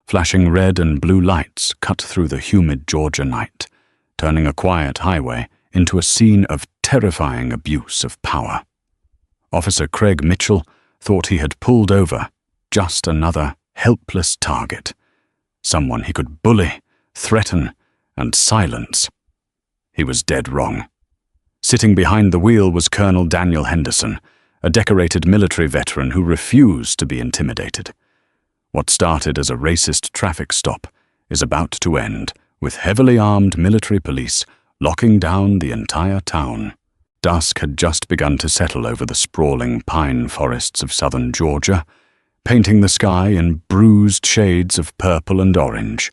Flashing red and blue lights cut through the humid Georgia night, turning a quiet highway into a scene of terrifying abuse of power. Officer Craig Mitchell thought he had pulled over just another helpless target, someone he could bully, threaten, and silence. He was dead wrong. Sitting behind the wheel was Colonel Daniel Henderson, a decorated military veteran who refused to be intimidated. What started as a racist traffic stop is about to end with heavily armed military police locking down the entire town. Dusk had just begun to settle over the sprawling pine forests of southern Georgia, painting the sky in bruised shades of purple and orange.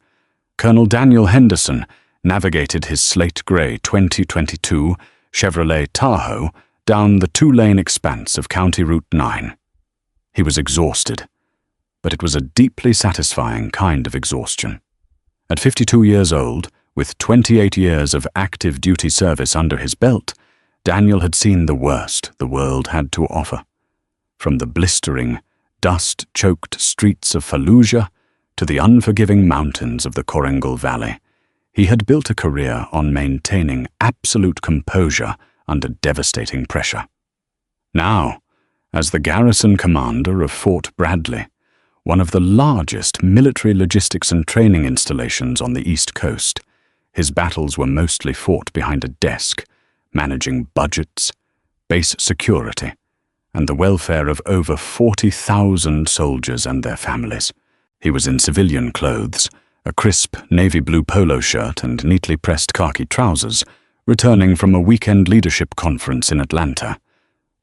Colonel Daniel Henderson navigated his slate-gray 2022 Chevrolet Tahoe down the two-lane expanse of County Route 9. He was exhausted, but it was a deeply satisfying kind of exhaustion. At 52 years old, with 28 years of active duty service under his belt, Daniel had seen the worst the world had to offer. From the blistering, dust-choked streets of Fallujah to the unforgiving mountains of the Korengal Valley, he had built a career on maintaining absolute composure under devastating pressure. Now, as the garrison commander of Fort Bradley, one of the largest military logistics and training installations on the East Coast, his battles were mostly fought behind a desk, managing budgets, base security, and the welfare of over 40,000 soldiers and their families. He was in civilian clothes, a crisp navy blue polo shirt and neatly pressed khaki trousers, returning from a weekend leadership conference in Atlanta.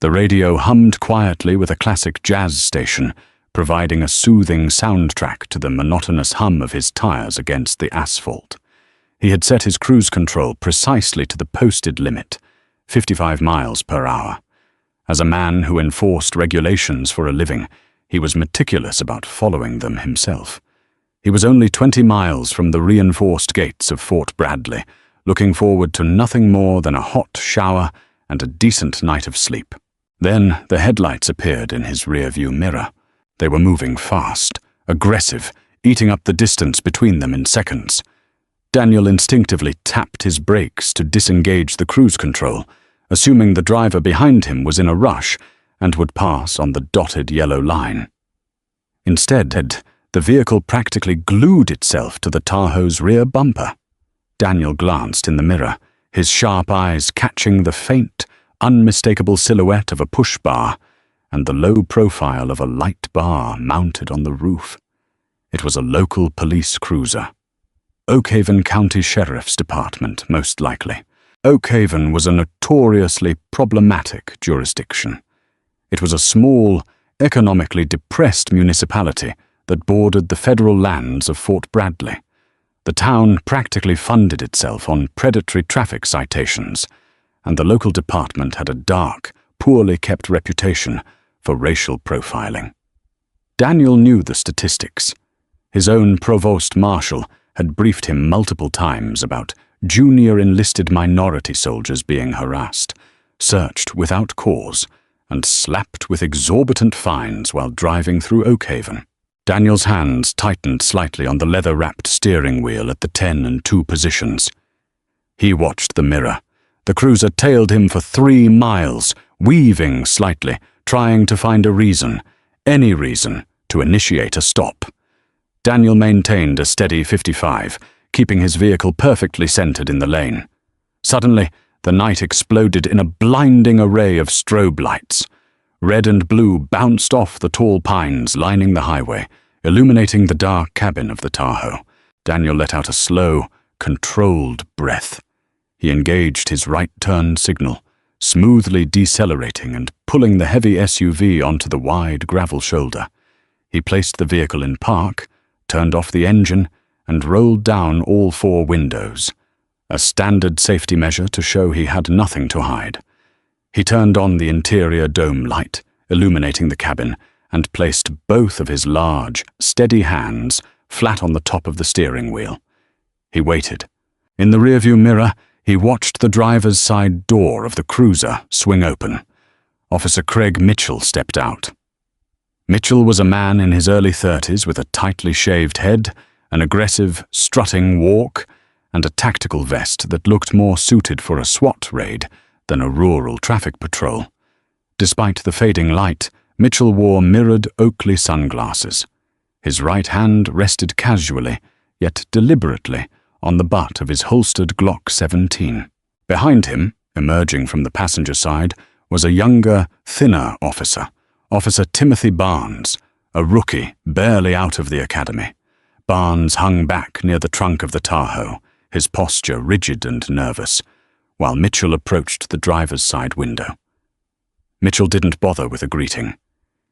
The radio hummed quietly with a classic jazz station, providing a soothing soundtrack to the monotonous hum of his tires against the asphalt. He had set his cruise control precisely to the posted limit, 55 miles per hour. As a man who enforced regulations for a living, he was meticulous about following them himself. He was only 20 miles from the reinforced gates of Fort Bradley, looking forward to nothing more than a hot shower and a decent night of sleep. Then the headlights appeared in his rearview mirror. They were moving fast, aggressive, eating up the distance between them in seconds. Daniel instinctively tapped his brakes to disengage the cruise control, assuming the driver behind him was in a rush and would pass on the dotted yellow line. Instead, the vehicle practically glued itself to the Tahoe's rear bumper. Daniel glanced in the mirror, his sharp eyes catching the faint, unmistakable silhouette of a push bar and the low profile of a light bar mounted on the roof. It was a local police cruiser. Oakhaven County Sheriff's Department, most likely. Oakhaven was a notoriously problematic jurisdiction. It was a small, economically depressed municipality that bordered the federal lands of Fort Bradley. The town practically funded itself on predatory traffic citations, and the local department had a dark, poorly kept reputation for racial profiling. Daniel knew the statistics. His own provost marshal had briefed him multiple times about junior enlisted minority soldiers being harassed, searched without cause, and slapped with exorbitant fines while driving through Oakhaven. Daniel's hands tightened slightly on the leather-wrapped steering wheel at the 10 and 2 positions. He watched the mirror. The cruiser tailed him for 3 miles, weaving slightly, trying to find a reason, any reason, to initiate a stop. Daniel maintained a steady 55, keeping his vehicle perfectly centered in the lane. Suddenly, the night exploded in a blinding array of strobe lights. Red and blue bounced off the tall pines lining the highway, illuminating the dark cabin of the Tahoe. Daniel let out a slow, controlled breath. He engaged his right turn signal, smoothly decelerating and pulling the heavy SUV onto the wide gravel shoulder. He placed the vehicle in park, turned off the engine, and rolled down all 4 windows, a standard safety measure to show he had nothing to hide. He turned on the interior dome light, illuminating the cabin, and placed both of his large, steady hands flat on the top of the steering wheel. He waited. In the rearview mirror, he watched the driver's side door of the cruiser swing open. Officer Craig Mitchell stepped out. Mitchell was a man in his early 30s with a tightly shaved head, an aggressive, strutting walk, and a tactical vest that looked more suited for a SWAT raid than a rural traffic patrol. Despite the fading light, Mitchell wore mirrored Oakley sunglasses. His right hand rested casually, yet deliberately, on the butt of his holstered Glock 17. Behind him, emerging from the passenger side, was a younger, thinner officer, Officer Timothy Barnes, a rookie barely out of the academy. Barnes hung back near the trunk of the Tahoe, his posture rigid and nervous, while Mitchell approached the driver's side window. Mitchell didn't bother with a greeting.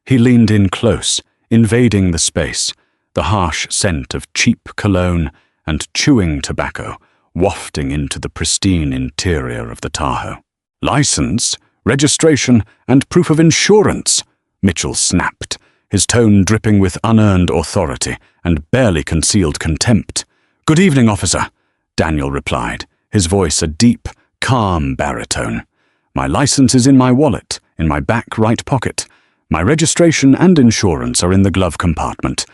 He leaned in close, invading the space, the harsh scent of cheap cologne and chewing tobacco wafting into the pristine interior of the Tahoe. "License, registration, and proof of insurance," Mitchell snapped, his tone dripping with unearned authority and barely concealed contempt. "Good evening, officer," Daniel replied, his voice a deep, calm baritone. "My license is in my wallet, in my back right pocket. My registration and insurance are in the glove compartment.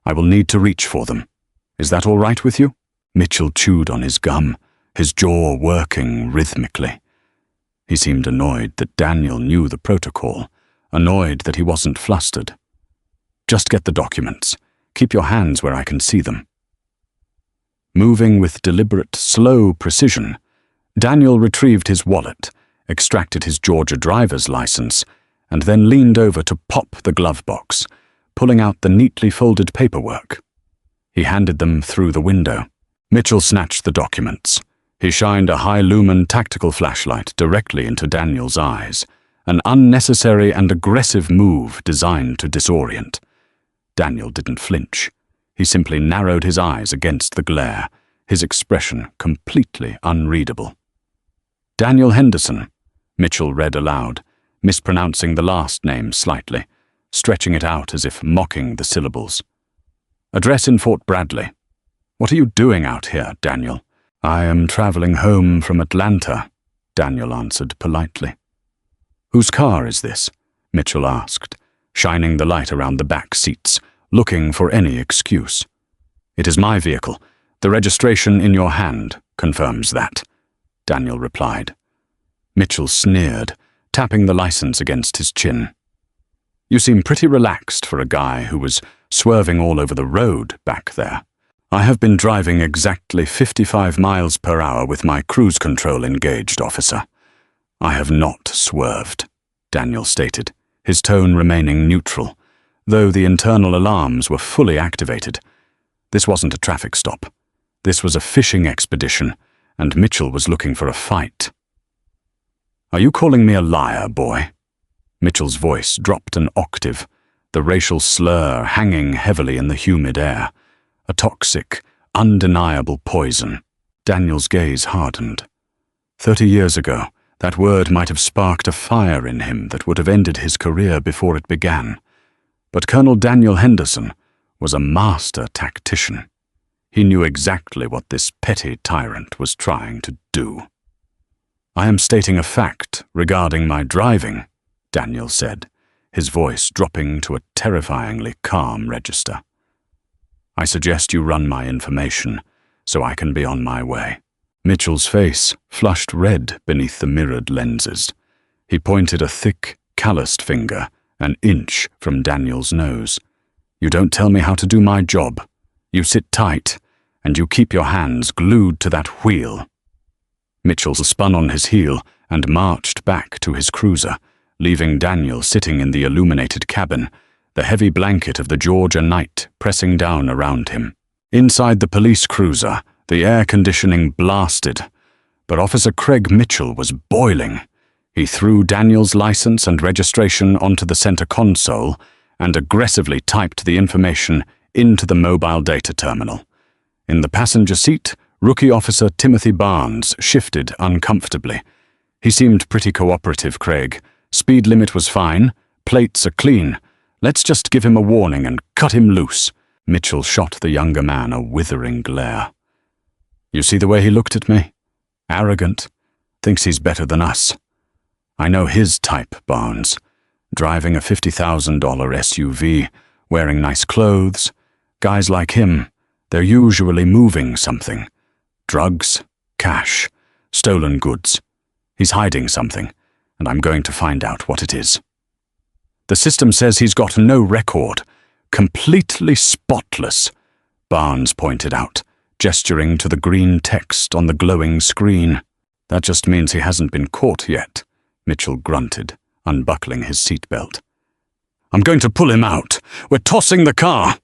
I will need to reach for them. Is that all right with you?" Mitchell chewed on his gum, his jaw working rhythmically. He seemed annoyed that Daniel knew the protocol, annoyed that he wasn't flustered. "Just get the documents. Keep your hands where I can see them." Moving with deliberate, slow precision, Daniel retrieved his wallet, extracted his Georgia driver's license, and then leaned over to pop the glove box, pulling out the neatly folded paperwork. He handed them through the window. Mitchell snatched the documents. He shined a high-lumen tactical flashlight directly into Daniel's eyes, an unnecessary and aggressive move designed to disorient. Daniel didn't flinch. He simply narrowed his eyes against the glare, his expression completely unreadable. "Daniel Henderson," Mitchell read aloud, mispronouncing the last name slightly, stretching it out as if mocking the syllables. "Address in Fort Bradley." "What are you doing out here, Daniel?" "I am traveling home from Atlanta," Daniel answered politely. "Whose car is this?" Mitchell asked, shining the light around the back seats, looking for any excuse. "It is my vehicle. The registration in your hand confirms that," Daniel replied. Mitchell sneered, tapping the license against his chin. "You seem pretty relaxed for a guy who was swerving all over the road back there." "I have been driving exactly 55 miles per hour with my cruise control engaged, officer." "I have not swerved," Daniel stated, his tone remaining neutral, though the internal alarms were fully activated. This wasn't a traffic stop. This was a fishing expedition, and Mitchell was looking for a fight. "Are you calling me a liar, boy?" Mitchell's voice dropped an octave, the racial slur hanging heavily in the humid air. A toxic, undeniable poison. Daniel's gaze hardened. 30 years ago, that word might have sparked a fire in him that would have ended his career before it began. But Colonel Daniel Henderson was a master tactician. He knew exactly what this petty tyrant was trying to do. "I am stating a fact regarding my driving," Daniel said, his voice dropping to a terrifyingly calm register. "I suggest you run my information, so I can be on my way." Mitchell's face flushed red beneath the mirrored lenses. He pointed a thick, calloused finger an inch from Daniel's nose. "You don't tell me how to do my job. You sit tight, and you keep your hands glued to that wheel." Mitchell spun on his heel and marched back to his cruiser, leaving Daniel sitting in the illuminated cabin, the heavy blanket of the Georgia night pressing down around him. Inside the police cruiser, the air conditioning blasted, but Officer Craig Mitchell was boiling. He threw Daniel's license and registration onto the center console and aggressively typed the information into the mobile data terminal. In the passenger seat, Rookie Officer Timothy Barnes shifted uncomfortably. "He seemed pretty cooperative, Craig. Speed limit was fine. Plates are clean. Let's just give him a warning and cut him loose." Mitchell shot the younger man a withering glare. "You see the way he looked at me? Arrogant. Thinks he's better than us. I know his type, Barnes. driving a $50,000 SUV, wearing nice clothes. Guys like him, they're usually moving something. Drugs, cash, stolen goods. He's hiding something, and I'm going to find out what it is. The system says he's got no record. Completely spotless, Barnes pointed out, gesturing to the green text on the glowing screen. That just means he hasn't been caught yet, Mitchell grunted, unbuckling his seatbelt. I'm going to pull him out. We're tossing the car.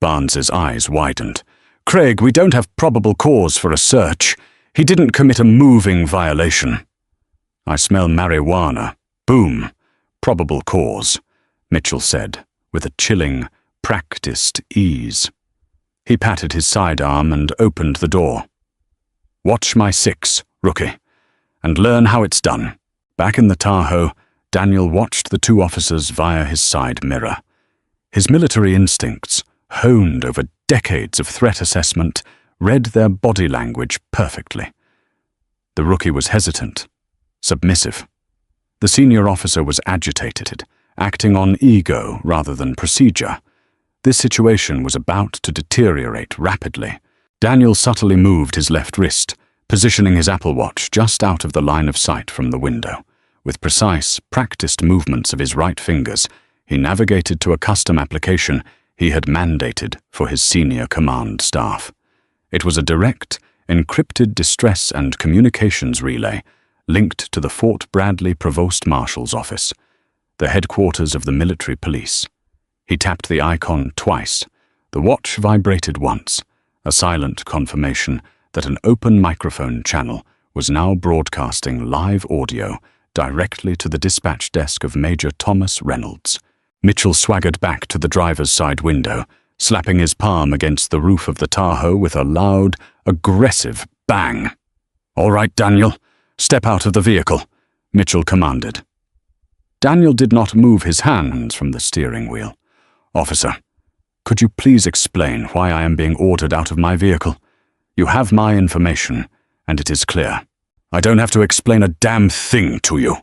Barnes's eyes widened. Craig, we don't have probable cause for a search. He didn't commit a moving violation. I smell marijuana. Boom. Probable cause, Mitchell said, with a chilling, practiced ease. He patted his sidearm and opened the door. Watch my 6, rookie, and learn how it's done. Back in the Tahoe, Daniel watched the two officers via his side mirror. His military instincts, honed over decades of threat assessment, read their body language perfectly. The rookie was hesitant, submissive. The senior officer was agitated, acting on ego rather than procedure. This situation was about to deteriorate rapidly. Daniel subtly moved his left wrist, positioning his Apple Watch just out of the line of sight from the window. With precise, practiced movements of his right fingers, he navigated to a custom application he had mandated for his senior command staff. It was a direct, encrypted distress and communications relay linked to the Fort Bradley Provost Marshal's office, the headquarters of the military police. He tapped the icon twice. The watch vibrated once, a silent confirmation that an open microphone channel was now broadcasting live audio directly to the dispatch desk of Major Thomas Reynolds. Mitchell swaggered back to the driver's side window, slapping his palm against the roof of the Tahoe with a loud, aggressive bang. All right, Daniel, step out of the vehicle, Mitchell commanded. Daniel did not move his hands from the steering wheel. Officer, could you please explain why I am being ordered out of my vehicle? You have my information, and it is clear. I don't have to explain a damn thing to you,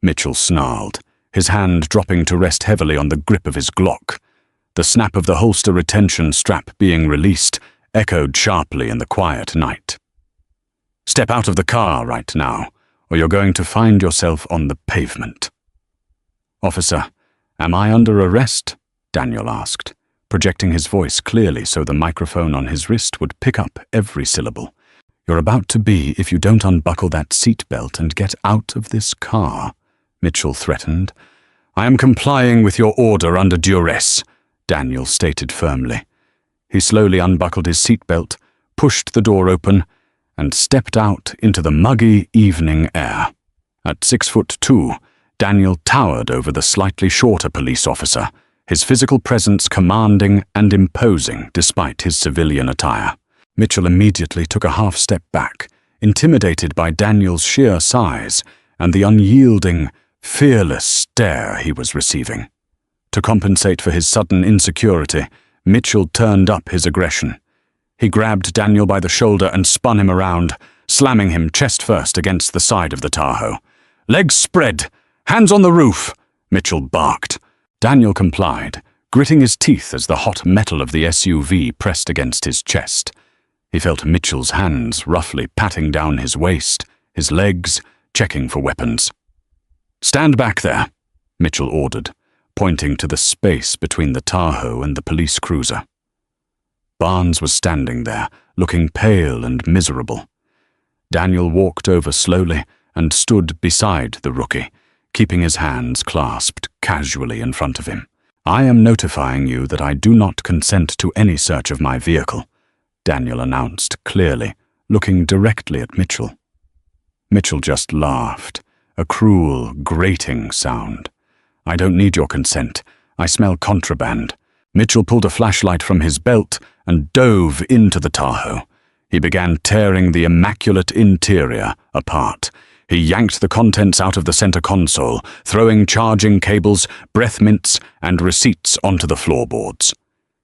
Mitchell snarled, his hand dropping to rest heavily on the grip of his Glock. The snap of the holster retention strap being released echoed sharply in the quiet night. Step out of the car right now, or you're going to find yourself on the pavement. Officer, am I under arrest? Daniel asked, projecting his voice clearly so the microphone on his wrist would pick up every syllable. You're about to be if you don't unbuckle that seatbelt and get out of this car, Mitchell threatened. I am complying with your order under duress, Daniel stated firmly. He slowly unbuckled his seatbelt, pushed the door open, and stepped out into the muggy evening air. At 6'2", Daniel towered over the slightly shorter police officer, his physical presence commanding and imposing despite his civilian attire. Mitchell immediately took a half step back, intimidated by Daniel's sheer size and the unyielding, fearless stare he was receiving. To compensate for his sudden insecurity, Mitchell turned up his aggression. He grabbed Daniel by the shoulder and spun him around, slamming him chest first against the side of the Tahoe. Legs spread! Hands on the roof! Mitchell barked. Daniel complied, gritting his teeth as the hot metal of the SUV pressed against his chest. He felt Mitchell's hands roughly patting down his waist, his legs checking for weapons. Stand back there, Mitchell ordered, pointing to the space between the Tahoe and the police cruiser. Barnes was standing there, looking pale and miserable. Daniel walked over slowly and stood beside the rookie, keeping his hands clasped casually in front of him. I am notifying you that I do not consent to any search of my vehicle, Daniel announced clearly, looking directly at Mitchell. Mitchell just laughed, a cruel, grating sound. I don't need your consent. I smell contraband. Mitchell pulled a flashlight from his belt and dove into the Tahoe. He began tearing the immaculate interior apart. He yanked the contents out of the center console, throwing charging cables, breath mints, and receipts onto the floorboards.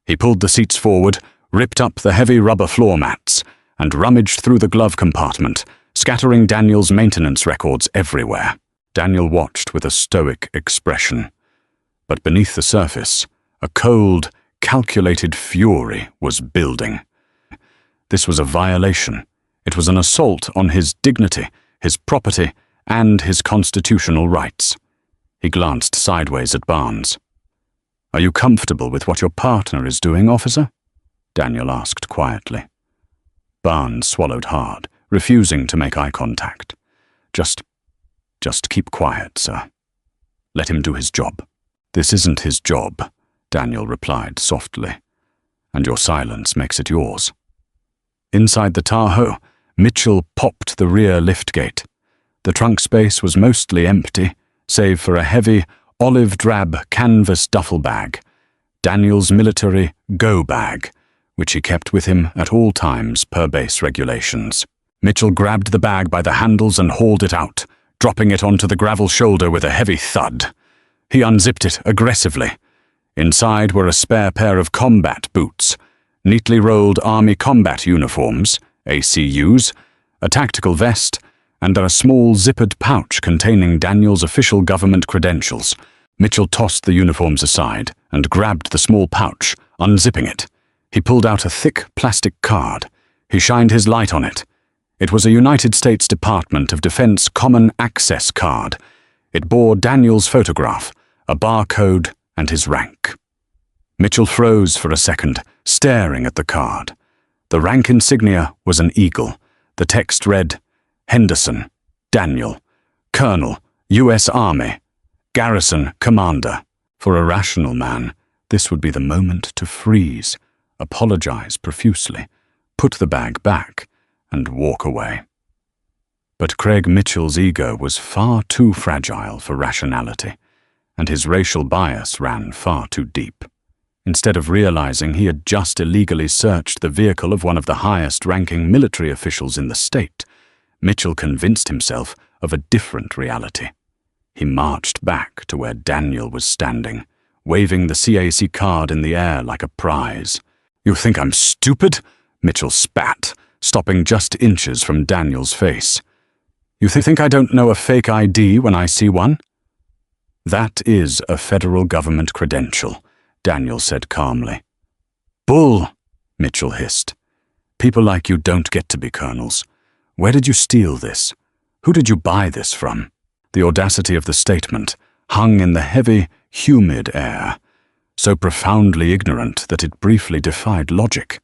He pulled the seats forward, ripped up the heavy rubber floor mats, and rummaged through the glove compartment, scattering Daniel's maintenance records everywhere. Daniel watched with a stoic expression. But beneath the surface, a cold, calculated fury was building. This was a violation. It was an assault on his dignity, his property, and his constitutional rights. He glanced sideways at Barnes. "Are you comfortable with what your partner is doing, officer?" Daniel asked quietly. Barnes swallowed hard, refusing to make eye contact. Just keep quiet, sir. Let him do his job." "This isn't his job," Daniel replied softly, "and your silence makes it yours." Inside the Tahoe, Mitchell popped the rear liftgate. The trunk space was mostly empty, save for a heavy, olive-drab canvas duffel bag, Daniel's military go bag, which he kept with him at all times per base regulations. Mitchell grabbed the bag by the handles and hauled it out, dropping it onto the gravel shoulder with a heavy thud. He unzipped it aggressively. Inside were a spare pair of combat boots, neatly rolled Army combat uniforms, ACUs, a tactical vest, and a small zippered pouch containing Daniel's official government credentials. Mitchell tossed the uniforms aside and grabbed the small pouch, unzipping it. He pulled out a thick plastic card. He shined his light on it. It was a United States Department of Defense Common Access card. It bore Daniel's photograph, a barcode, and his rank. Mitchell froze for a second, staring at the card. The rank insignia was an eagle. The text read, "Henderson, Daniel, Colonel, U.S. Army, Garrison Commander." For a rational man, this would be the moment to freeze, apologize profusely, put the bag back, and walk away. But Craig Mitchell's ego was far too fragile for rationality, and his racial bias ran far too deep. Instead of realizing he had just illegally searched the vehicle of one of the highest-ranking military officials in the state, Mitchell convinced himself of a different reality. He marched back to where Daniel was standing, waving the CAC card in the air like a prize. "You think I'm stupid?" Mitchell spat, stopping just inches from Daniel's face. "You think I don't know a fake ID when I see one?" "That is a federal government credential," Daniel said calmly. "Bull," Mitchell hissed. "People like you don't get to be colonels. Where did you steal this? Who did you buy this from?" The audacity of the statement hung in the heavy, humid air, so profoundly ignorant that it briefly defied logic.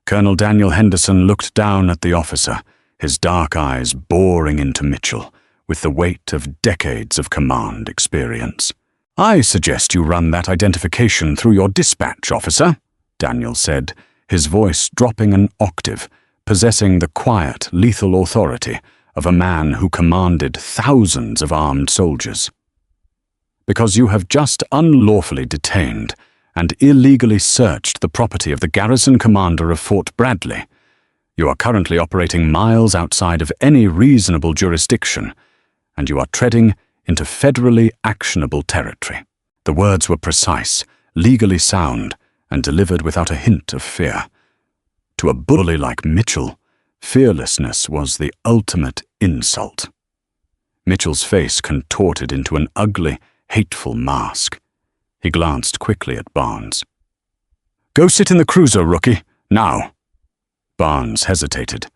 Colonel Daniel Henderson looked down at the officer, his dark eyes boring into Mitchell with the weight of decades of command experience. "I suggest you run that identification through your dispatch, officer," Daniel said, his voice dropping an octave, possessing the quiet, lethal authority of a man who commanded thousands of armed soldiers. "Because you have just unlawfully detained and illegally searched the property of the garrison commander of Fort Bradley. You are currently operating miles outside of any reasonable jurisdiction, and you are treading into federally actionable territory." The words were precise, legally sound, and delivered without a hint of fear. To a bully like Mitchell, fearlessness was the ultimate insult. Mitchell's face contorted into an ugly, hateful mask. He glanced quickly at Barnes. "Go sit in the cruiser, rookie, now." Barnes hesitated.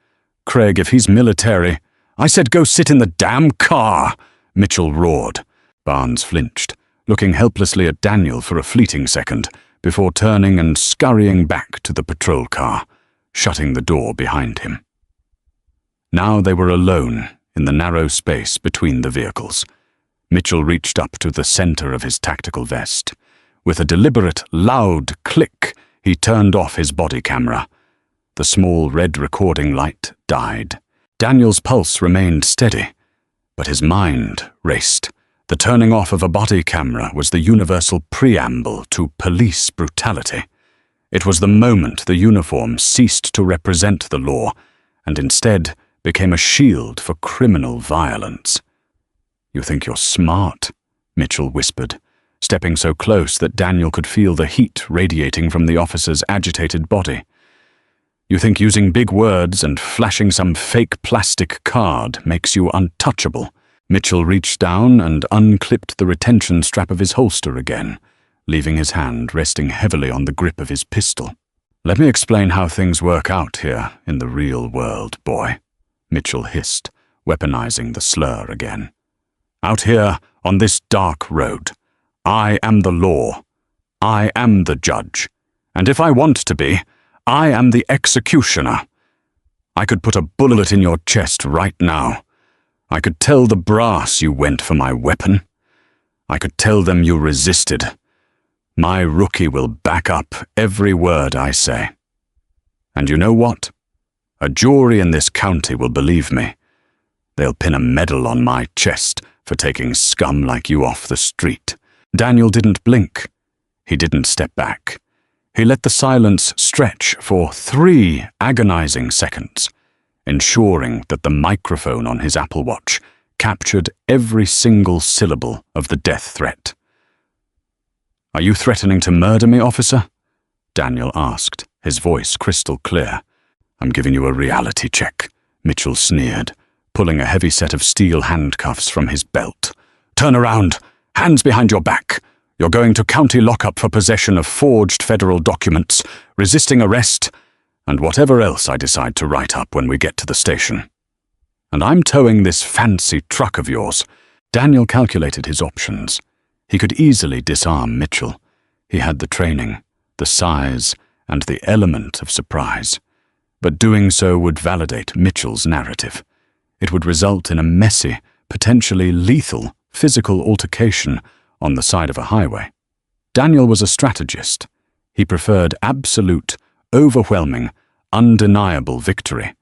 "Craig, if he's military—" "I said go sit in the damn car!" Mitchell roared. Barnes flinched, looking helplessly at Daniel for a fleeting second, before turning and scurrying back to the patrol car, shutting the door behind him. Now they were alone in the narrow space between the vehicles. Mitchell reached up to the center of his tactical vest. With a deliberate, loud click, he turned off his body camera. The small red recording light died. Daniel's pulse remained steady, but his mind raced. The turning off of a body camera was the universal preamble to police brutality. It was the moment the uniform ceased to represent the law and instead became a shield for criminal violence. "You think you're smart," Mitchell whispered, stepping so close that Daniel could feel the heat radiating from the officer's agitated body. "You think using big words and flashing some fake plastic card makes you untouchable. Mitchell reached down and unclipped the retention strap of his holster again, leaving his hand resting heavily on the grip of his pistol. "Let me explain how things work out here in the real world, boy," Mitchell hissed, weaponizing the slur again. "Out here on this dark road, I am the law. I am the judge. And if I want to be, I am the executioner. I could put a bullet in your chest right now. I could tell the brass you went for my weapon. I could tell them you resisted. My rookie will back up every word I say. And you know what? A jury in this county will believe me. They'll pin a medal on my chest for taking scum like you off the street." Daniel didn't blink. He didn't step back. He let the silence stretch for 3 agonizing seconds, ensuring that the microphone on his Apple Watch captured every single syllable of the death threat. "Are you threatening to murder me, officer?" Daniel asked, his voice crystal clear. "I'm giving you a reality check," Mitchell sneered, pulling a heavy set of steel handcuffs from his belt. "Turn around! Hands behind your back! You're going to county lockup for possession of forged federal documents, resisting arrest, and whatever else I decide to write up when we get to the station. And I'm towing this fancy truck of yours." Daniel calculated his options. He could easily disarm Mitchell. He had the training, the size, and the element of surprise. But doing so would validate Mitchell's narrative. It would result in a messy, potentially lethal, physical altercation on the side of a highway. Daniel was a strategist. He preferred absolute, overwhelming, undeniable victory.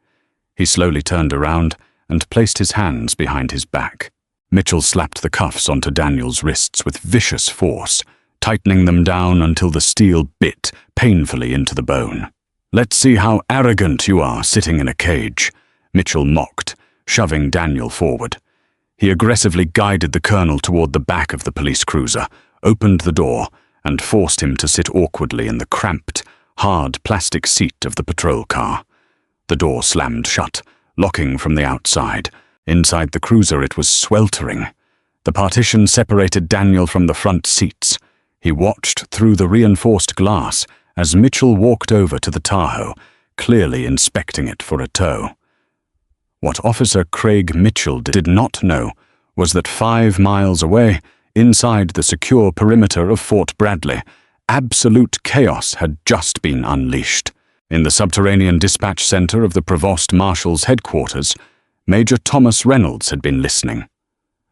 He slowly turned around and placed his hands behind his back. Mitchell slapped the cuffs onto Daniel's wrists with vicious force, tightening them down until the steel bit painfully into the bone. "Let's see how arrogant you are sitting in a cage," Mitchell mocked, shoving Daniel forward. He aggressively guided the colonel toward the back of the police cruiser, opened the door, and forced him to sit awkwardly in the cramped, hard plastic seat of the patrol car. The door slammed shut, locking from the outside. Inside the cruiser it was sweltering. The partition separated Daniel from the front seats. He watched through the reinforced glass as Mitchell walked over to the Tahoe, clearly inspecting it for a tow. What Officer Craig Mitchell did not know was that 5 miles away, inside the secure perimeter of Fort Bradley, absolute chaos had just been unleashed. In the subterranean dispatch center of the Provost Marshal's headquarters, Major Thomas Reynolds had been listening.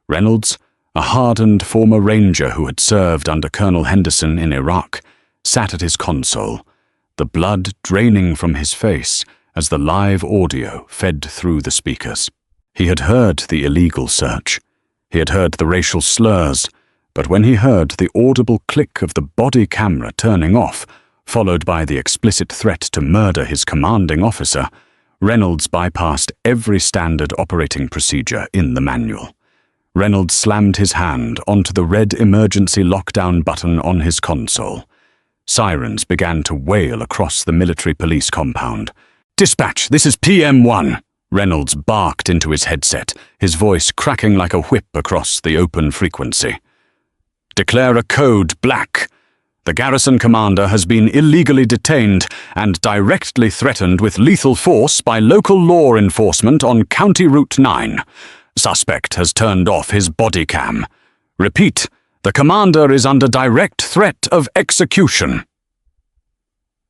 Reynolds, a hardened former ranger who had served under Colonel Henderson in Iraq, sat at his console, the blood draining from his face as the live audio fed through the speakers. He had heard the illegal search. He had heard the racial slurs, but when he heard the audible click of the body camera turning off, followed by the explicit threat to murder his commanding officer, Reynolds bypassed every standard operating procedure in the manual. Reynolds slammed his hand onto the red emergency lockdown button on his console. Sirens began to wail across the military police compound. "Dispatch, this is PM1, Reynolds barked into his headset, his voice cracking like a whip across the open frequency. "Declare a code black. The garrison commander has been illegally detained and directly threatened with lethal force by local law enforcement on County Route 9. Suspect has turned off his body cam. Repeat, the commander is under direct threat of execution."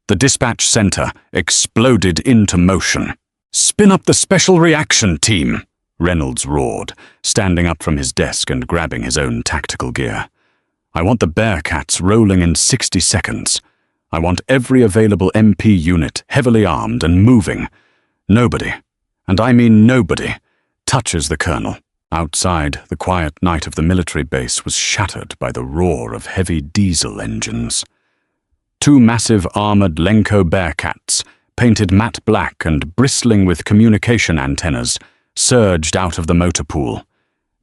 The dispatch center exploded into motion. "Spin up the special reaction team," Reynolds roared, standing up from his desk and grabbing his own tactical gear. "I want the Bearcats rolling in 60 seconds. I want every available MP unit heavily armed and moving. Nobody, and I mean nobody, touches the colonel." Outside, the quiet night of the military base was shattered by the roar of heavy diesel engines. 2 massive armored Lenco Bearcats, painted matte black and bristling with communication antennas, surged out of the motor pool.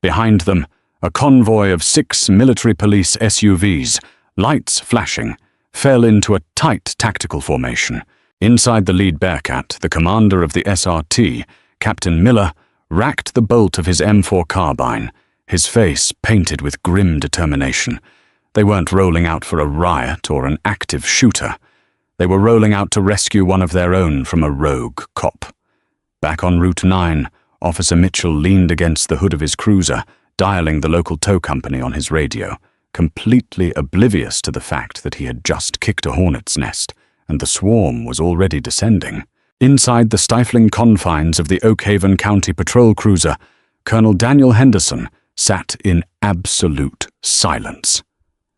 Behind them, a convoy of 6 military police SUVs, lights flashing, fell into a tight tactical formation. Inside the lead Bearcat, the commander of the SRT, Captain Miller, racked the bolt of his M4 carbine, his face painted with grim determination. They weren't rolling out for a riot or an active shooter. They were rolling out to rescue one of their own from a rogue cop. Back on Route 9, Officer Mitchell leaned against the hood of his cruiser, dialing the local tow company on his radio, completely oblivious to the fact that he had just kicked a hornet's nest, and the swarm was already descending. Inside the stifling confines of the Oakhaven County Patrol Cruiser, Colonel Daniel Henderson sat in absolute silence.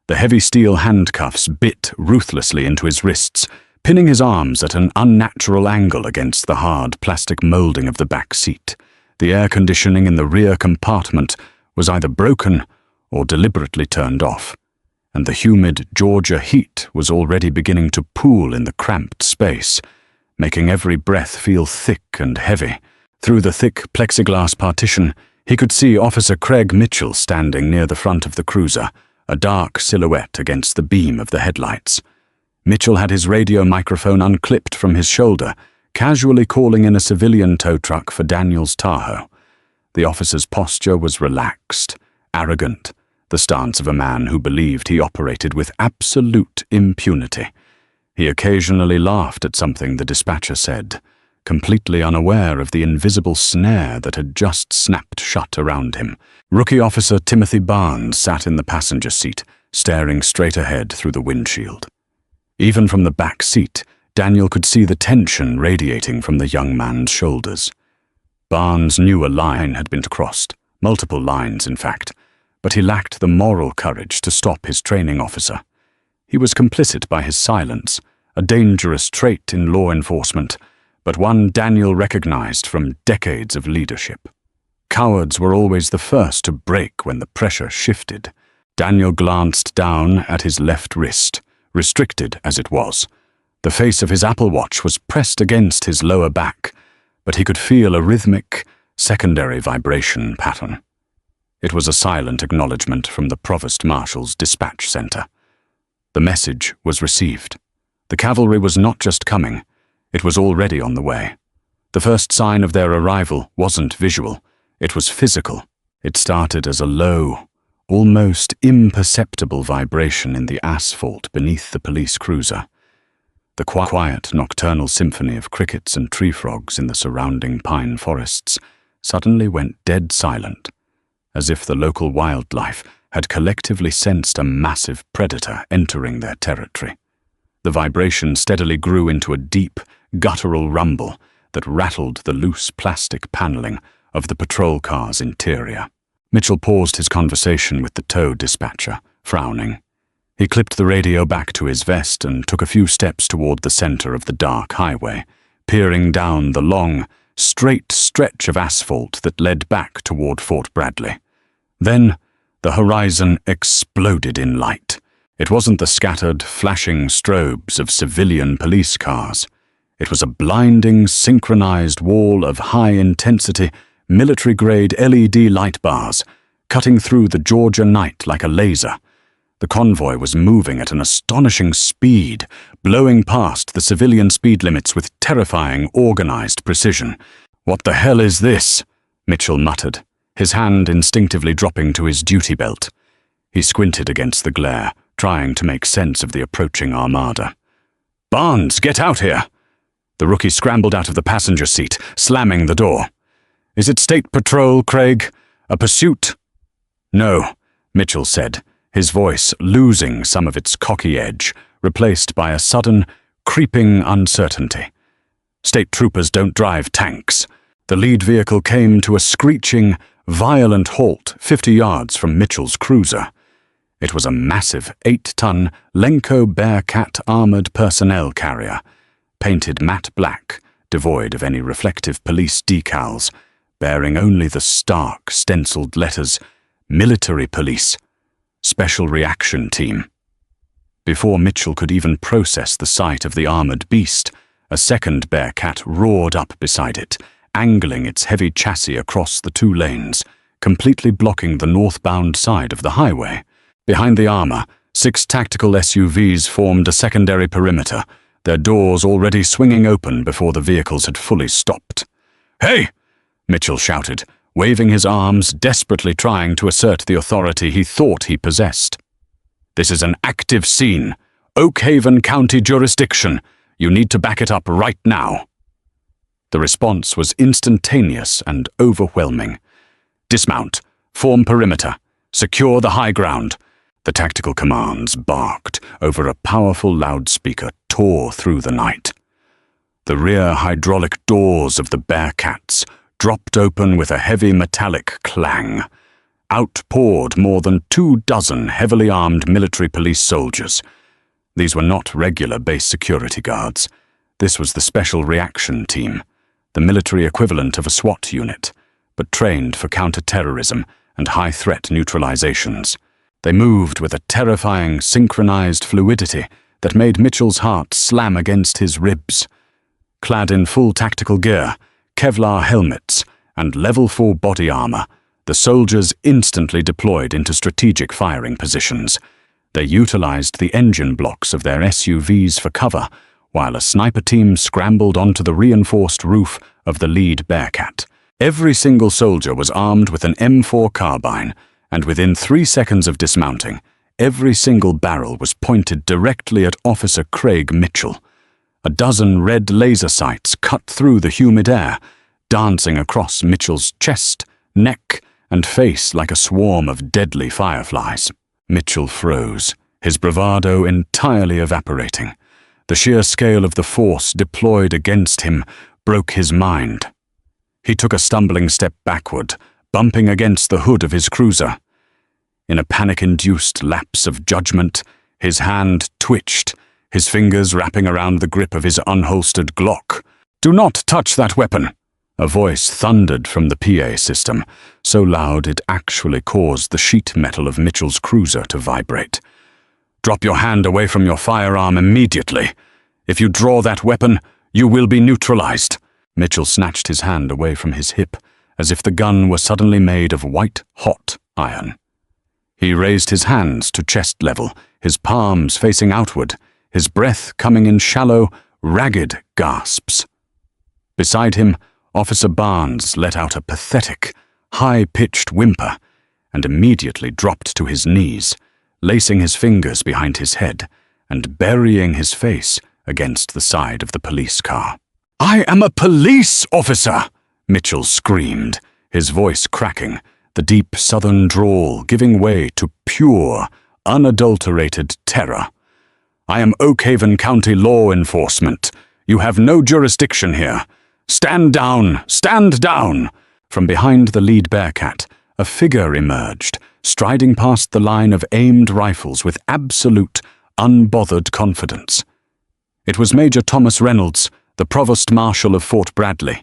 The heavy steel handcuffs bit ruthlessly into his wrists, pinning his arms at an unnatural angle against the hard plastic molding of the back seat. The air conditioning in the rear compartment was either broken or deliberately turned off, and the humid Georgia heat was already beginning to pool in the cramped space, making every breath feel thick and heavy. Through the thick plexiglass partition, he could see Officer Craig Mitchell standing near the front of the cruiser, a dark silhouette against the beam of the headlights. Mitchell had his radio microphone unclipped from his shoulder, casually calling in a civilian tow truck for Daniel's Tahoe. The officer's posture was relaxed, arrogant, the stance of a man who believed he operated with absolute impunity. He occasionally laughed at something the dispatcher said, completely unaware of the invisible snare that had just snapped shut around him. Rookie Officer Timothy Barnes sat in the passenger seat, staring straight ahead through the windshield. Even from the back seat, Daniel could see the tension radiating from the young man's shoulders. Barnes knew a line had been crossed, multiple lines in fact, but he lacked the moral courage to stop his training officer. He was complicit by his silence, a dangerous trait in law enforcement, but one Daniel recognized from decades of leadership. Cowards were always the first to break when the pressure shifted. Daniel glanced down at his left wrist, restricted as it was. The face of his Apple Watch was pressed against his lower back, but he could feel a rhythmic, secondary vibration pattern. It was a silent acknowledgement from the Provost Marshal's dispatch center. The message was received. The cavalry was not just coming, it was already on the way. The first sign of their arrival wasn't visual, it was physical. It started as a low, almost imperceptible vibration in the asphalt beneath the police cruiser. The quiet nocturnal symphony of crickets and tree frogs in the surrounding pine forests suddenly went dead silent, as if the local wildlife had collectively sensed a massive predator entering their territory. The vibration steadily grew into a deep, guttural rumble that rattled the loose plastic paneling of the patrol car's interior. Mitchell paused his conversation with the tow dispatcher, frowning. He clipped the radio back to his vest and took a few steps toward the center of the dark highway, peering down the long, straight stretch of asphalt that led back toward Fort Bradley. Then, the horizon exploded in light. It wasn't the scattered, flashing strobes of civilian police cars. It was a blinding, synchronized wall of high-intensity, military-grade LED light bars, cutting through the Georgia night like a laser. The convoy was moving at an astonishing speed, blowing past the civilian speed limits with terrifying, organized precision. "What the hell is this?" Mitchell muttered, his hand instinctively dropping to his duty belt. He squinted against the glare, trying to make sense of the approaching armada. "Barnes, get out here!" The rookie scrambled out of the passenger seat, slamming the door. "Is it State Patrol, Craig? A pursuit?" "No," Mitchell said, his voice losing some of its cocky edge, replaced by a sudden, creeping uncertainty. "State troopers don't drive tanks." The lead vehicle came to a screeching, violent halt 50 yards from Mitchell's cruiser. It was a massive 8-ton Lenco Bearcat armored personnel carrier, painted matte black, devoid of any reflective police decals, bearing only the stark, stenciled letters, Military Police, Special Reaction Team. Before Mitchell could even process the sight of the armored beast, a second Bearcat roared up beside it, angling its heavy chassis across the 2 lanes, completely blocking the northbound side of the highway. Behind the armor, 6 tactical SUVs formed a secondary perimeter, their doors already swinging open before the vehicles had fully stopped. "Hey!" Mitchell shouted, waving his arms, desperately trying to assert the authority he thought he possessed. "This is an active scene. Oak Haven County jurisdiction. You need to back it up right now." The response was instantaneous and overwhelming. "Dismount. Form perimeter. Secure the high ground." The tactical commands barked over a powerful loudspeaker tore through the night. The rear hydraulic doors of the Bearcats dropped open with a heavy metallic clang. Out poured more than 24 heavily armed military police soldiers. These were not regular base security guards. This was the Special Reaction Team, the military equivalent of a SWAT unit, but trained for counter-terrorism and high-threat neutralizations. They moved with a terrifying, synchronized fluidity that made Mitchell's heart slam against his ribs. Clad in full tactical gear, Kevlar helmets, and level 4 body armor, the soldiers instantly deployed into strategic firing positions. They utilized the engine blocks of their SUVs for cover, while a sniper team scrambled onto the reinforced roof of the lead Bearcat. Every single soldier was armed with an M4 carbine, and within 3 seconds of dismounting, every single barrel was pointed directly at Officer Craig Mitchell. A dozen red laser sights cut through the humid air, dancing across Mitchell's chest, neck, and face like a swarm of deadly fireflies. Mitchell froze, his bravado entirely evaporating. The sheer scale of the force deployed against him broke his mind. He took a stumbling step backward, bumping against the hood of his cruiser. In a panic-induced lapse of judgment, his hand twitched, his fingers wrapping around the grip of his unholstered Glock. "Do not touch that weapon!" A voice thundered from the PA system, so loud it actually caused the sheet metal of Mitchell's cruiser to vibrate. "Drop your hand away from your firearm immediately. If you draw that weapon, you will be neutralized." Mitchell snatched his hand away from his hip, as if the gun were suddenly made of white-hot iron. He raised his hands to chest level, his palms facing outward, his breath coming in shallow, ragged gasps. Beside him, Officer Barnes let out a pathetic, high-pitched whimper and immediately dropped to his knees, lacing his fingers behind his head and burying his face against the side of the police car. "I am a police officer!" Mitchell screamed, his voice cracking, the deep southern drawl giving way to pure, unadulterated terror. "I am Oak Haven County law enforcement. You have no jurisdiction here. Stand down! Stand down!" From behind the lead Bearcat, a figure emerged, striding past the line of aimed rifles with absolute, unbothered confidence. It was Major Thomas Reynolds, the Provost Marshal of Fort Bradley.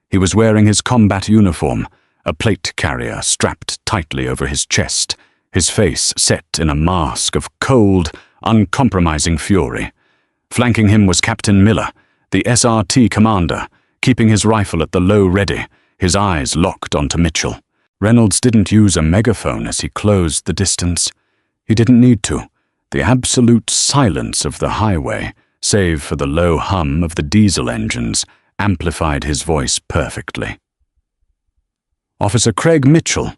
He was wearing his combat uniform, a plate carrier strapped tightly over his chest, his face set in a mask of cold, uncompromising fury. Flanking him was Captain Miller, the SRT commander, keeping his rifle at the low ready, his eyes locked onto Mitchell. Reynolds didn't use a megaphone as he closed the distance. He didn't need to. The absolute silence of the highway, save for the low hum of the diesel engines, amplified his voice perfectly. "Officer Craig Mitchell,"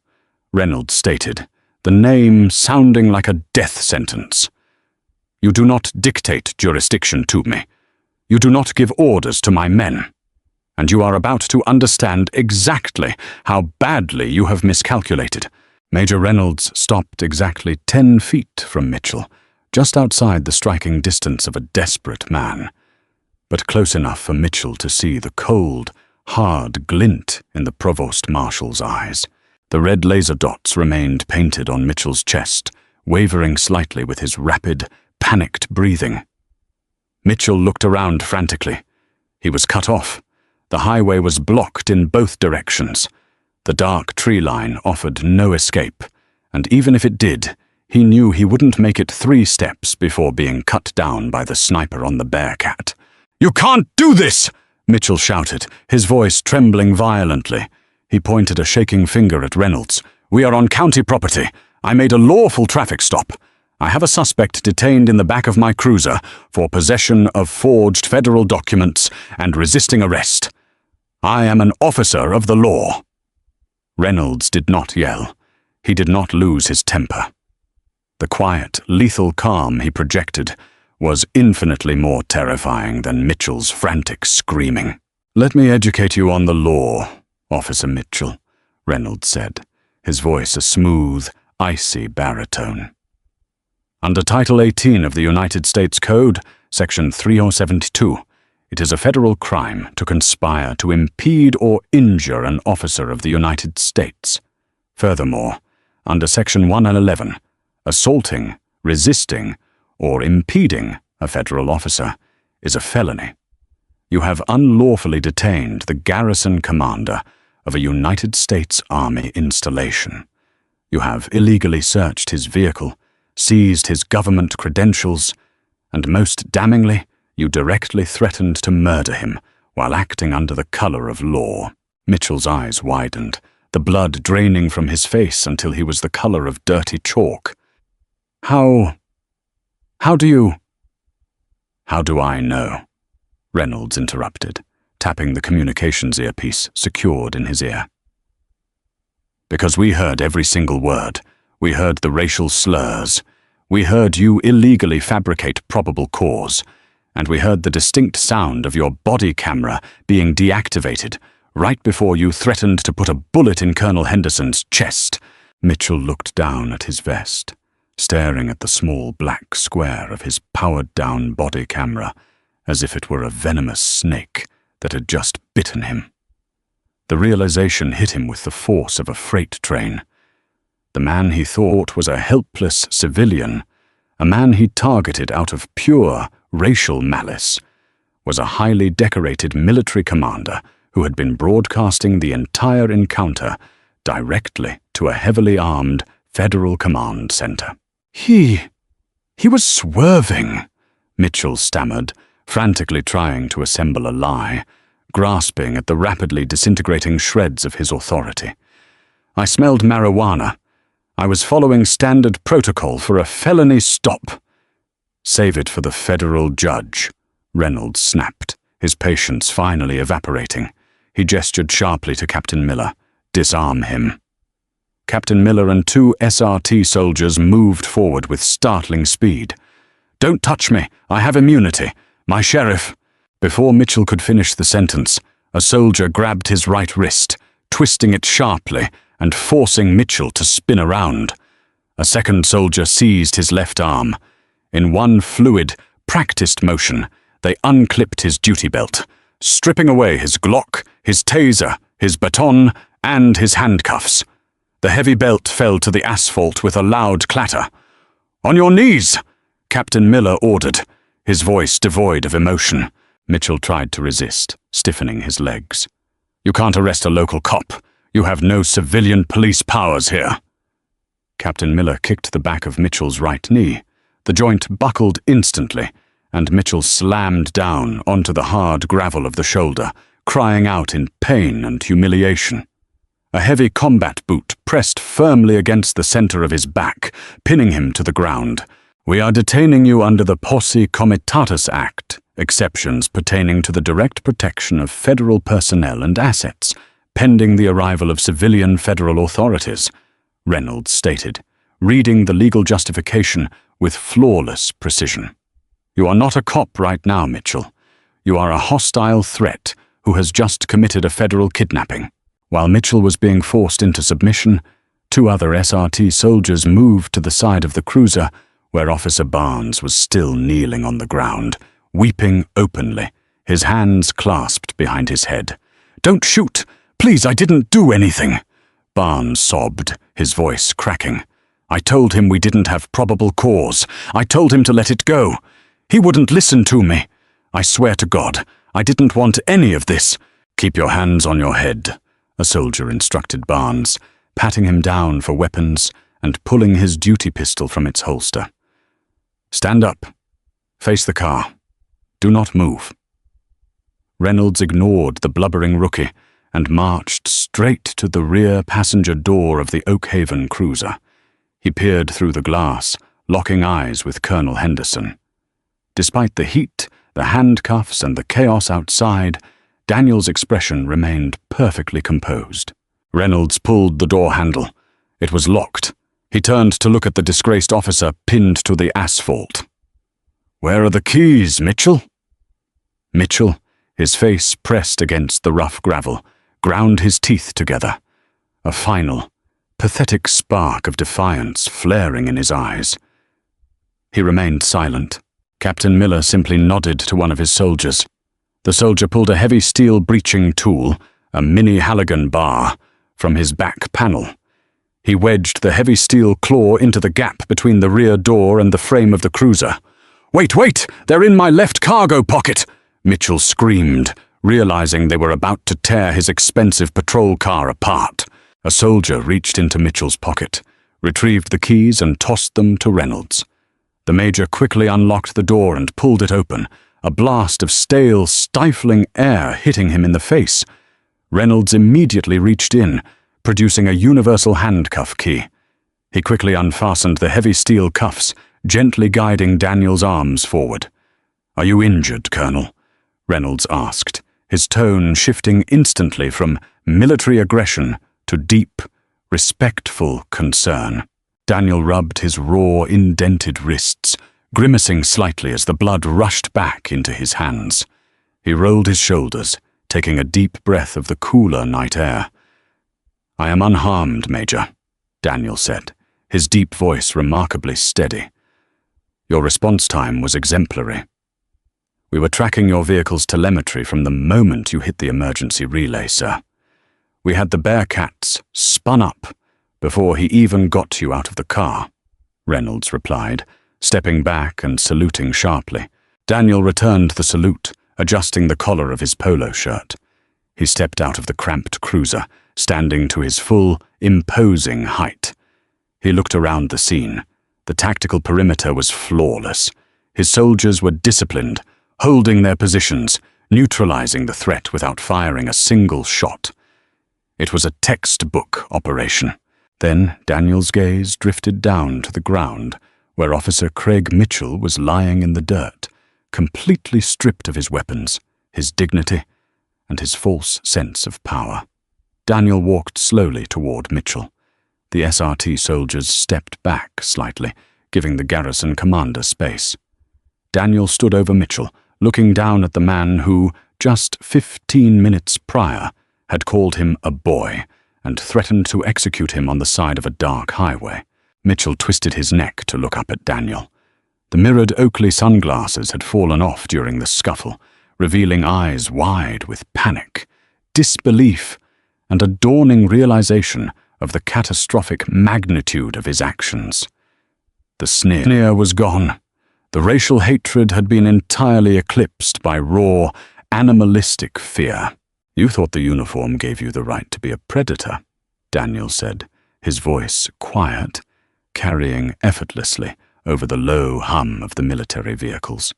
Reynolds stated, the name sounding like a death sentence. "You do not dictate jurisdiction to me. You do not give orders to my men. And you are about to understand exactly how badly you have miscalculated." Major Reynolds stopped exactly 10 feet from Mitchell, just outside the striking distance of a desperate man, but close enough for Mitchell to see the cold, hard glint in the Provost Marshal's eyes. The red laser dots remained painted on Mitchell's chest, wavering slightly with his rapid, panicked breathing. Mitchell looked around frantically. He was cut off. The highway was blocked in both directions. The dark tree line offered no escape, and even if it did, he knew he wouldn't make it 3 steps before being cut down by the sniper on the Bearcat. "You can't do this!" Mitchell shouted, his voice trembling violently. He pointed a shaking finger at Reynolds. "We are on county property. I made a lawful traffic stop. I have a suspect detained in the back of my cruiser for possession of forged federal documents and resisting arrest. I am an officer of the law." Reynolds did not yell. He did not lose his temper. The quiet, lethal calm he projected was infinitely more terrifying than Mitchell's frantic screaming. "Let me educate you on the law, Officer Mitchell," Reynolds said, his voice a smooth, icy baritone. "Under Title 18 of the United States Code, Section 3072, it is a federal crime to conspire to impede or injure an officer of the United States. Furthermore, under Section 111, assaulting, resisting, or impeding a federal officer is a felony. You have unlawfully detained the garrison commander of a United States Army installation. You have illegally searched his vehicle, seized his government credentials, and most damningly, you directly threatened to murder him while acting under the color of law." Mitchell's eyes widened, the blood draining from his face until he was the color of dirty chalk. How do I know?" Reynolds interrupted, tapping the communications earpiece secured in his ear. "Because we heard every single word. We heard the racial slurs. We heard you illegally fabricate probable cause. And we heard the distinct sound of your body camera being deactivated right before you threatened to put a bullet in Colonel Henderson's chest." Mitchell looked down at his vest, staring at the small black square of his powered-down body camera as if it were a venomous snake that had just bitten him. The realization hit him with the force of a freight train. The man he thought was a helpless civilian, a man he targeted out of pure racial malice, was a highly decorated military commander who had been broadcasting the entire encounter directly to a heavily armed federal command center. He was swerving," Mitchell stammered, frantically trying to assemble a lie, grasping at the rapidly disintegrating shreds of his authority. "I smelled marijuana. I was following standard protocol for a felony stop." "Save it for the federal judge," Reynolds snapped, his patience finally evaporating. He gestured sharply to Captain Miller. "Disarm him." Captain Miller and 2 SRT soldiers moved forward with startling speed. "Don't touch me. I have immunity. My sheriff." Before Mitchell could finish the sentence, a soldier grabbed his right wrist, twisting it sharply and forcing Mitchell to spin around. A second soldier seized his left arm. In one fluid, practiced motion, they unclipped his duty belt, stripping away his Glock, his taser, his baton, and his handcuffs. The heavy belt fell to the asphalt with a loud clatter. "On your knees!" Captain Miller ordered, his voice devoid of emotion. Mitchell tried to resist, stiffening his legs. "You can't arrest a local cop. You have no civilian police powers here." Captain Miller kicked the back of Mitchell's right knee. The joint buckled instantly, and Mitchell slammed down onto the hard gravel of the shoulder, crying out in pain and humiliation. A heavy combat boot pressed firmly against the center of his back, pinning him to the ground. "We are detaining you under the Posse Comitatus Act, exceptions pertaining to the direct protection of federal personnel and assets, pending the arrival of civilian federal authorities," Reynolds stated, reading the legal justification with flawless precision. "You are not a cop right now, Mitchell. You are a hostile threat who has just committed a federal kidnapping." While Mitchell was being forced into submission, 2 other SRT soldiers moved to the side of the cruiser where Officer Barnes was still kneeling on the ground, weeping openly, his hands clasped behind his head. "Don't shoot! Please, I didn't do anything!" Barnes sobbed, his voice cracking. "I told him we didn't have probable cause. I told him to let it go. He wouldn't listen to me. I swear to God, I didn't want any of this." "Keep your hands on your head," a soldier instructed Barnes, patting him down for weapons and pulling his duty pistol from its holster. "Stand up. Face the car. Do not move." Reynolds ignored the blubbering rookie and marched straight to the rear passenger door of the Oakhaven cruiser. He peered through the glass, locking eyes with Colonel Henderson. Despite the heat, the handcuffs, and the chaos outside, Daniel's expression remained perfectly composed. Reynolds pulled the door handle. It was locked. He turned to look at the disgraced officer pinned to the asphalt. "Where are the keys, Mitchell?" Mitchell, his face pressed against the rough gravel, ground his teeth together, a final, pathetic spark of defiance flaring in his eyes. He remained silent. Captain Miller simply nodded to one of his soldiers. The soldier pulled a heavy steel breeching tool, a mini Halligan bar, from his back panel. He wedged the heavy steel claw into the gap between the rear door and the frame of the cruiser. Wait! They're in my left cargo pocket!" Mitchell screamed, realizing they were about to tear his expensive patrol car apart. A soldier reached into Mitchell's pocket, retrieved the keys and tossed them to Reynolds. The major quickly unlocked the door and pulled it open, a blast of stale, stifling air hitting him in the face. Reynolds immediately reached in, producing a universal handcuff key. He quickly unfastened the heavy steel cuffs, gently guiding Daniel's arms forward. "Are you injured, Colonel?" Reynolds asked, his tone shifting instantly from military aggression to deep, respectful concern. Daniel rubbed his raw, indented wrists, grimacing slightly as the blood rushed back into his hands. He rolled his shoulders, taking a deep breath of the cooler night air. "I am unharmed, Major," Daniel said, his deep voice remarkably steady. "Your response time was exemplary. We were tracking your vehicle's telemetry from the moment you hit the emergency relay, sir. We had the Bearcats spun up before he even got you out of the car," Reynolds replied, stepping back and saluting sharply. Daniel returned the salute, adjusting the collar of his polo shirt. He stepped out of the cramped cruiser, standing to his full, imposing height. He looked around the scene. The tactical perimeter was flawless. His soldiers were disciplined, holding their positions, neutralizing the threat without firing a single shot. It was a textbook operation. Then Daniel's gaze drifted down to the ground, where Officer Craig Mitchell was lying in the dirt, completely stripped of his weapons, his dignity, and his false sense of power. Daniel walked slowly toward Mitchell. The SRT soldiers stepped back slightly, giving the garrison commander space. Daniel stood over Mitchell, looking down at the man who, just 15 minutes prior, had called him a boy and threatened to execute him on the side of a dark highway. Mitchell twisted his neck to look up at Daniel. The mirrored Oakley sunglasses had fallen off during the scuffle, revealing eyes wide with panic, disbelief, and a dawning realization of the catastrophic magnitude of his actions. The sneer was gone. The racial hatred had been entirely eclipsed by raw, animalistic fear. "You thought the uniform gave you the right to be a predator," Daniel said, his voice quiet, carrying effortlessly over the low hum of the military vehicles.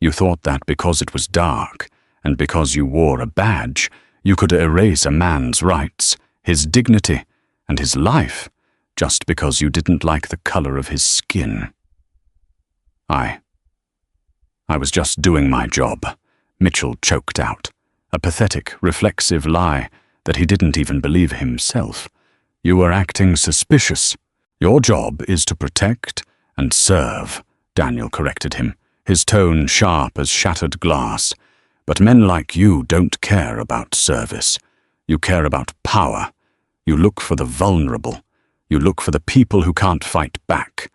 "You thought that because it was dark, and because you wore a badge, you could erase a man's rights, his dignity, and his life, just because you didn't like the color of his skin." I was just doing my job," Mitchell choked out, a pathetic, reflexive lie that he didn't even believe himself. "You were acting suspicious. Your job is to protect and serve," Daniel corrected him, his tone sharp as shattered glass. "But men like you don't care about service. You care about power. You look for the vulnerable. You look for the people who can't fight back.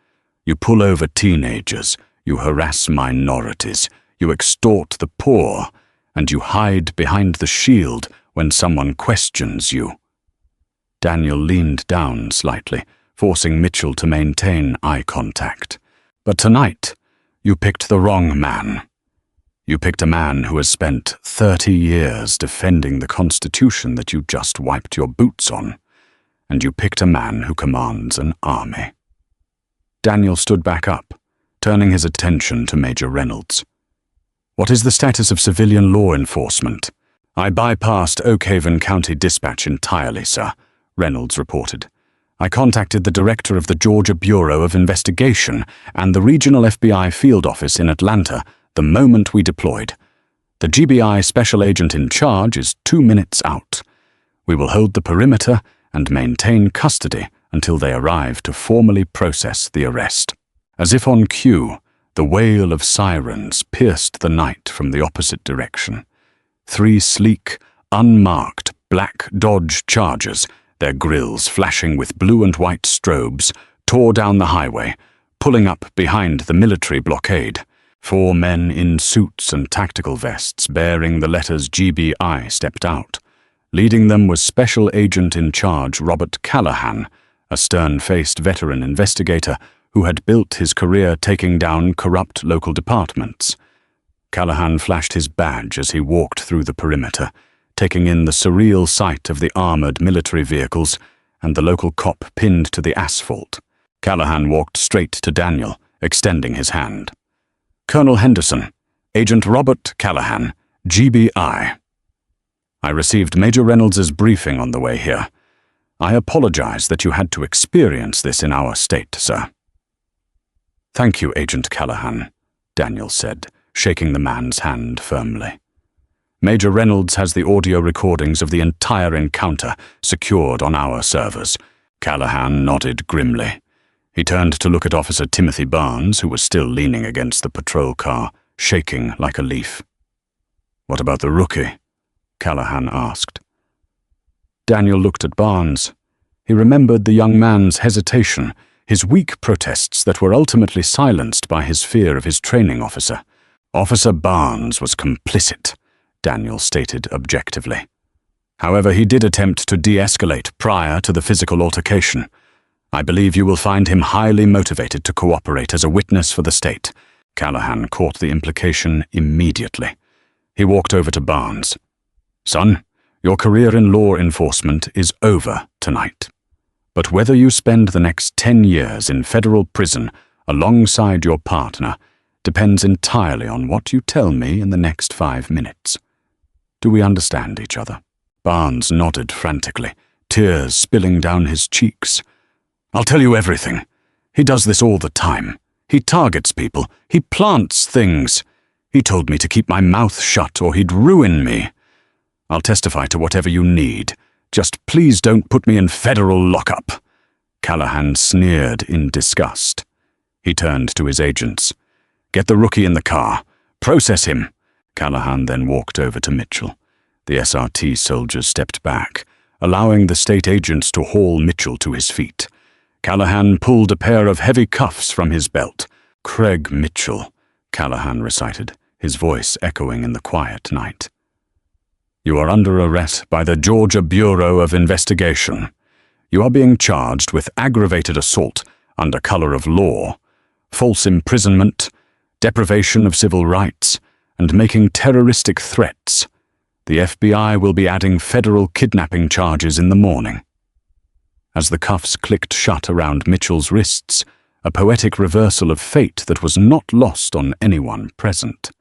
You pull over teenagers. You harass minorities. You extort the poor. And you hide behind the shield when someone questions you." Daniel leaned down slightly, forcing Mitchell to maintain eye contact. "But tonight, you picked the wrong man. You picked a man who has spent 30 years defending the Constitution that you just wiped your boots on. And you picked a man who commands an army." Daniel stood back up, turning his attention to Major Reynolds. "What is the status of civilian law enforcement?" "I bypassed Oakhaven County Dispatch entirely, sir," Reynolds reported. "I contacted the director of the Georgia Bureau of Investigation and the regional FBI field office in Atlanta the moment we deployed. The GBI special agent in charge is 2 minutes out. We will hold the perimeter and maintain custody until they arrive to formally process the arrest." As if on cue, the wail of sirens pierced the night from the opposite direction. 3 sleek, unmarked black Dodge Chargers, their grills flashing with blue and white strobes, tore down the highway, pulling up behind the military blockade. 4 men in suits and tactical vests bearing the letters GBI stepped out. Leading them was Special Agent in Charge Robert Callahan, a stern-faced veteran investigator who had built his career taking down corrupt local departments. Callahan flashed his badge as he walked through the perimeter, taking in the surreal sight of the armored military vehicles and the local cop pinned to the asphalt. Callahan walked straight to Daniel, extending his hand. "Colonel Henderson, Agent Robert Callahan, GBI. I received Major Reynolds's briefing on the way here. I apologize that you had to experience this in our state, sir." "Thank you, Agent Callahan," Daniel said, shaking the man's hand firmly. "Major Reynolds has the audio recordings of the entire encounter secured on our servers." Callahan nodded grimly. He turned to look at Officer Timothy Barnes, who was still leaning against the patrol car, shaking like a leaf. "What about the rookie?" Callahan asked. Daniel looked at Barnes. He remembered the young man's hesitation, his weak protests that were ultimately silenced by his fear of his training officer. "Officer Barnes was complicit," Daniel stated objectively. "However, he did attempt to de-escalate prior to the physical altercation. I believe you will find him highly motivated to cooperate as a witness for the state." Callahan caught the implication immediately. He walked over to Barnes. "Son, your career in law enforcement is over tonight. But whether you spend the next 10 years in federal prison alongside your partner depends entirely on what you tell me in the next 5 minutes. Do we understand each other?" Barnes nodded frantically, tears spilling down his cheeks. "I'll tell you everything. He does this all the time. He targets people. He plants things. He told me to keep my mouth shut or he'd ruin me. I'll testify to whatever you need. Just please don't put me in federal lockup." Callahan sneered in disgust. He turned to his agents. "Get the rookie in the car. Process him." Callahan then walked over to Mitchell. The SRT soldiers stepped back, allowing the state agents to haul Mitchell to his feet. Callahan pulled a pair of heavy cuffs from his belt. "Craig Mitchell," Callahan recited, his voice echoing in the quiet night. "You are under arrest by the Georgia Bureau of Investigation. You are being charged with aggravated assault under color of law, false imprisonment, deprivation of civil rights, and making terroristic threats. The FBI will be adding federal kidnapping charges in the morning." As the cuffs clicked shut around Mitchell's wrists, a poetic reversal of fate that was not lost on anyone present.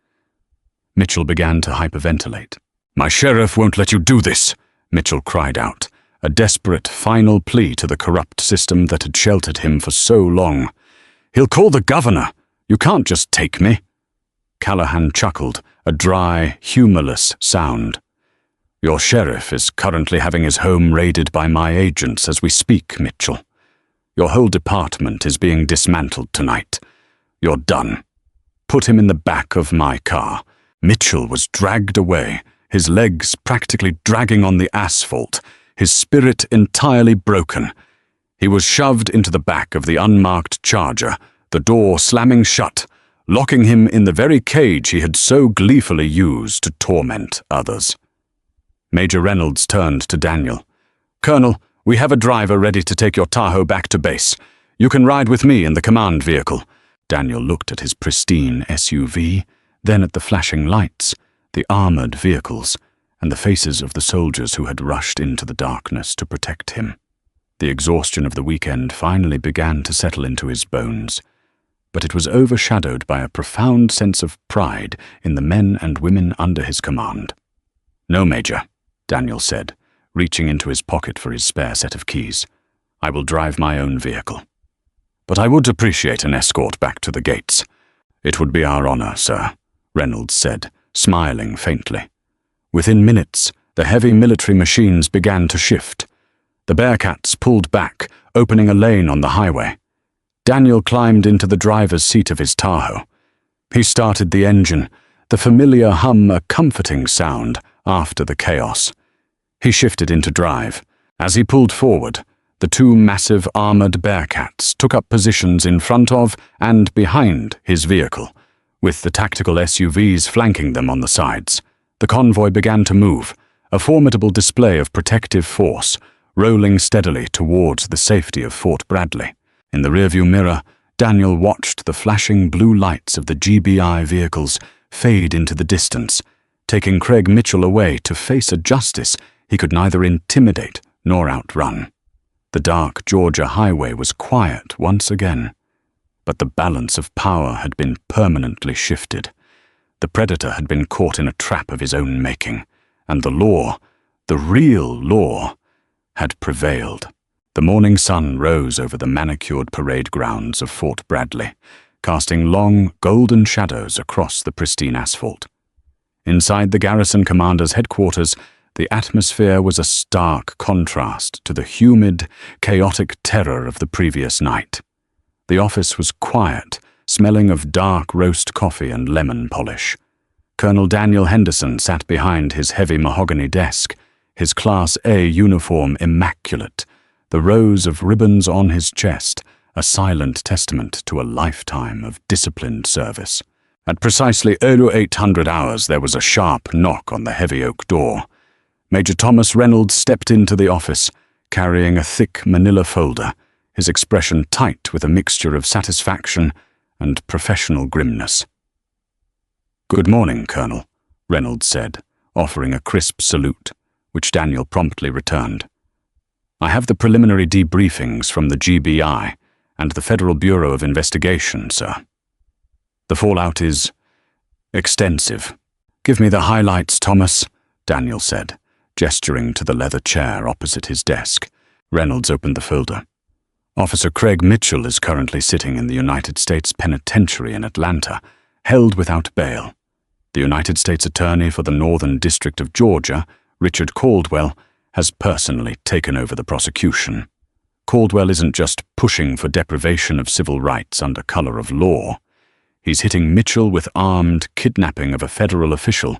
Mitchell began to hyperventilate. "My sheriff won't let you do this," Mitchell cried out, a desperate final plea to the corrupt system that had sheltered him for so long. "He'll call the governor. You can't just take me." Callahan chuckled, a dry, humorless sound. "Your sheriff is currently having his home raided by my agents as we speak, Mitchell. Your whole department is being dismantled tonight. You're done. Put him in the back of my car." Mitchell was dragged away, his legs practically dragging on the asphalt, his spirit entirely broken. He was shoved into the back of the unmarked Charger, the door slamming shut, locking him in the very cage he had so gleefully used to torment others. Major Reynolds turned to Daniel. "Colonel, we have a driver ready to take your Tahoe back to base. You can ride with me in the command vehicle." Daniel looked at his pristine SUV, then at the flashing lights, the armored vehicles, and the faces of the soldiers who had rushed into the darkness to protect him. The exhaustion of the weekend finally began to settle into his bones, but it was overshadowed by a profound sense of pride in the men and women under his command. "No, Major," Daniel said, reaching into his pocket for his spare set of keys. "I will drive my own vehicle. But I would appreciate an escort back to the gates." "It would be our honor, sir," Reynolds said, smiling faintly. Within minutes, the heavy military machines began to shift. The Bearcats pulled back, opening a lane on the highway. Daniel climbed into the driver's seat of his Tahoe. He started the engine, the familiar hum a comforting sound after the chaos. He shifted into drive. As he pulled forward, the two massive armored Bearcats took up positions in front of and behind his vehicle, with the tactical SUVs flanking them on the sides. The convoy began to move, a formidable display of protective force, rolling steadily towards the safety of Fort Bradley. In the rearview mirror, Daniel watched the flashing blue lights of the GBI vehicles fade into the distance, taking Craig Mitchell away to face a justice he could neither intimidate nor outrun. The dark Georgia highway was quiet once again, but the balance of power had been permanently shifted. The predator had been caught in a trap of his own making, and the law, the real law, had prevailed. The morning sun rose over the manicured parade grounds of Fort Bradley, casting long, golden shadows across the pristine asphalt. Inside the garrison commander's headquarters, the atmosphere was a stark contrast to the humid, chaotic terror of the previous night. The office was quiet, smelling of dark roast coffee and lemon polish. Colonel Daniel Henderson sat behind his heavy mahogany desk, his Class A uniform immaculate, the rows of ribbons on his chest a silent testament to a lifetime of disciplined service. At precisely 0800 hours there was a sharp knock on the heavy oak door. Major Thomas Reynolds stepped into the office, carrying a thick manila folder, his expression tight with a mixture of satisfaction and professional grimness. "Good morning, Colonel," Reynolds said, offering a crisp salute, which Daniel promptly returned. "I have the preliminary debriefings from the GBI and the Federal Bureau of Investigation, sir. The fallout is extensive." "Give me the highlights, Thomas," Daniel said, gesturing to the leather chair opposite his desk. Reynolds opened the folder. "Officer Craig Mitchell is currently sitting in the United States Penitentiary in Atlanta, held without bail. The United States Attorney for the Northern District of Georgia, Richard Caldwell, has personally taken over the prosecution. Caldwell isn't just pushing for deprivation of civil rights under color of law. He's hitting Mitchell with armed kidnapping of a federal official.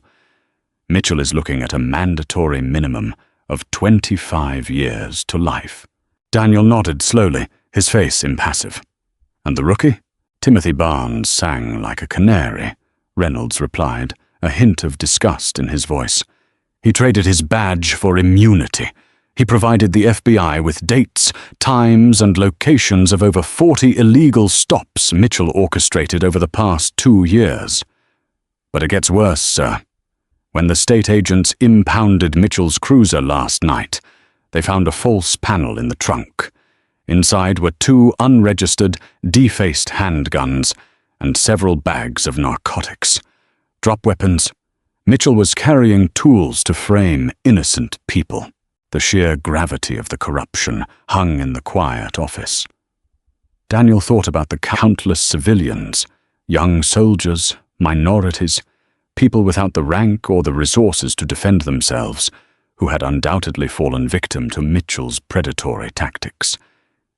Mitchell is looking at a mandatory minimum of 25 years to life." Daniel nodded slowly, his face impassive. "And the rookie?" "Timothy Barnes sang like a canary," Reynolds replied, a hint of disgust in his voice. "He traded his badge for immunity. He provided the FBI with dates, times, and locations of over 40 illegal stops Mitchell orchestrated over the past 2 years. But it gets worse, sir. When the state agents impounded Mitchell's cruiser last night, they found a false panel in the trunk. Inside were 2 unregistered, defaced handguns and several bags of narcotics. Drop weapons. Mitchell was carrying tools to frame innocent people. The sheer gravity of the corruption hung in the quiet office. Daniel thought about the countless civilians, young soldiers, minorities, people without the rank or the resources to defend themselves, who had undoubtedly fallen victim to Mitchell's predatory tactics.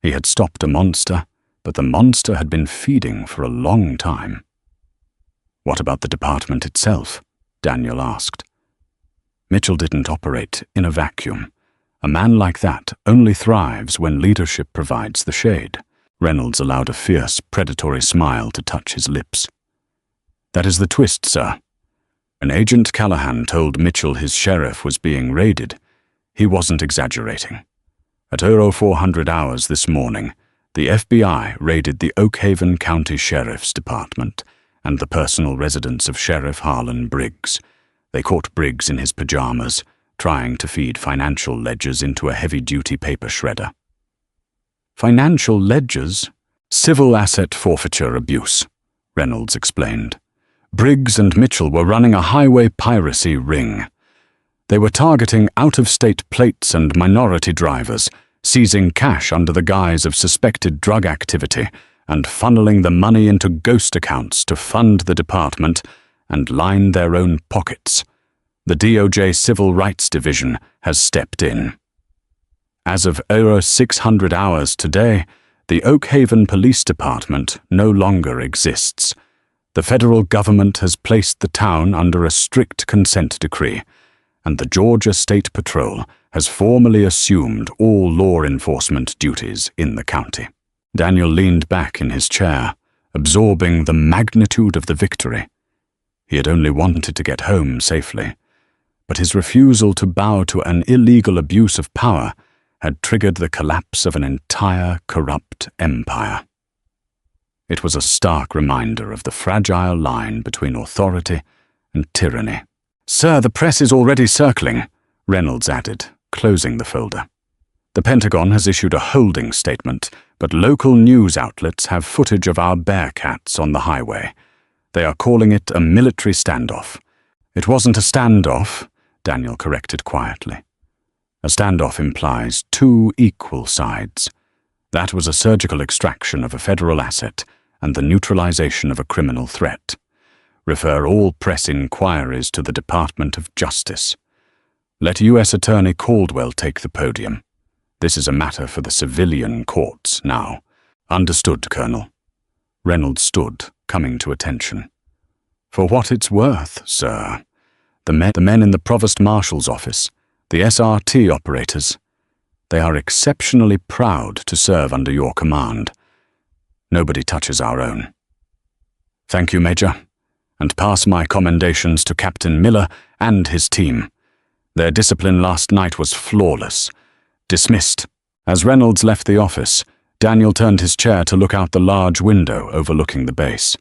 He had stopped a monster, but the monster had been feeding for a long time. "What about the department itself?" Daniel asked. Mitchell didn't operate in a vacuum. A man like that only thrives when leadership provides the shade. Reynolds allowed a fierce, predatory smile to touch his lips. "That is the twist, sir. When Agent Callahan told Mitchell his sheriff was being raided, he wasn't exaggerating. At 0400 hours this morning, the FBI raided the Oak Haven County Sheriff's Department and the personal residence of Sheriff Harlan Briggs. They caught Briggs in his pajamas, trying to feed financial ledgers into a heavy-duty paper shredder." "Financial ledgers? Civil asset forfeiture abuse," Reynolds explained. "Briggs and Mitchell were running a highway piracy ring. They were targeting out-of-state plates and minority drivers, seizing cash under the guise of suspected drug activity, and funneling the money into ghost accounts to fund the department and line their own pockets. The DOJ Civil Rights Division has stepped in. As of 0600 hours today, the Oak Haven Police Department no longer exists. The federal government has placed the town under a strict consent decree, and the Georgia State Patrol has formally assumed all law enforcement duties in the county. Daniel leaned back in his chair, absorbing the magnitude of the victory. He had only wanted to get home safely, but his refusal to bow to an illegal abuse of power had triggered the collapse of an entire corrupt empire. It was a stark reminder of the fragile line between authority and tyranny. "Sir, the press is already circling," Reynolds added, closing the folder. "The Pentagon has issued a holding statement, but local news outlets have footage of our Bearcats on the highway. They are calling it a military standoff." "It wasn't a standoff," Daniel corrected quietly. "A standoff implies two equal sides. That was a surgical extraction of a federal asset and the neutralization of a criminal threat. Refer all press inquiries to the Department of Justice. Let U.S. Attorney Caldwell take the podium. This is a matter for the civilian courts now." "Understood, Colonel." Reynolds stood, coming to attention. "For what it's worth, sir, the men in the Provost Marshal's office, the SRT operators, they are exceptionally proud to serve under your command. Nobody touches our own. Thank you, Major, and pass my commendations to Captain Miller and his team. Their discipline last night was flawless. Dismissed." As Reynolds left the office, Daniel turned his chair to look out the large window overlooking the base.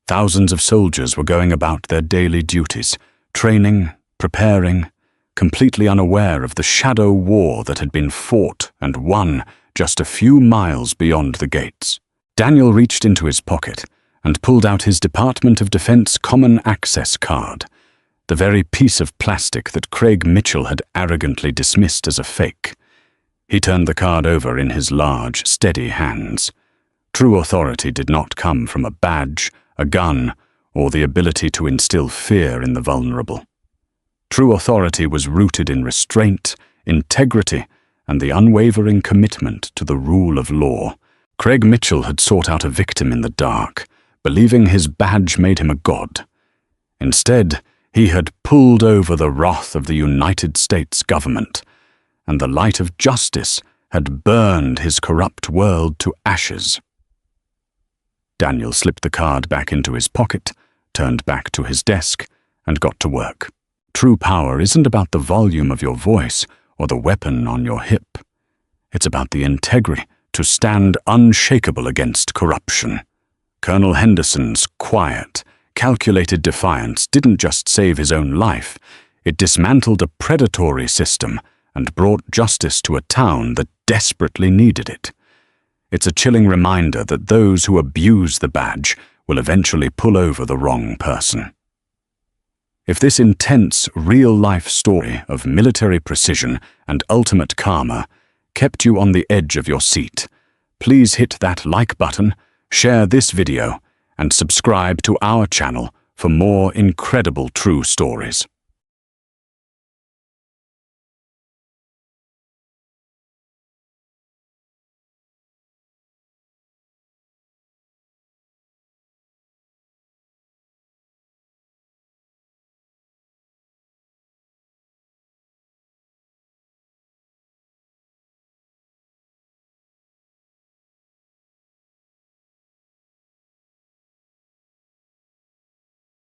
Thousands of soldiers were going about their daily duties, training, preparing, completely unaware of the shadow war that had been fought and won just a few miles beyond the gates. Daniel reached into his pocket and pulled out his Department of Defense Common Access card, the very piece of plastic that Craig Mitchell had arrogantly dismissed as a fake. He turned the card over in his large, steady hands. True authority did not come from a badge, a gun, or the ability to instill fear in the vulnerable. True authority was rooted in restraint, integrity, and the unwavering commitment to the rule of law. Craig Mitchell had sought out a victim in the dark, believing his badge made him a god. Instead, he had pulled over the wrath of the United States government, and the light of justice had burned his corrupt world to ashes. Daniel slipped the card back into his pocket, turned back to his desk, and got to work. True power isn't about the volume of your voice or the weapon on your hip. It's about the integrity to stand unshakable against corruption. Colonel Henderson's quiet, calculated defiance didn't just save his own life, it dismantled a predatory system and brought justice to a town that desperately needed it. It's a chilling reminder that those who abuse the badge will eventually pull over the wrong person. If this intense, real-life story of military precision and ultimate karma kept you on the edge of your seat, please hit that like button, share this video, and subscribe to our channel for more incredible true stories.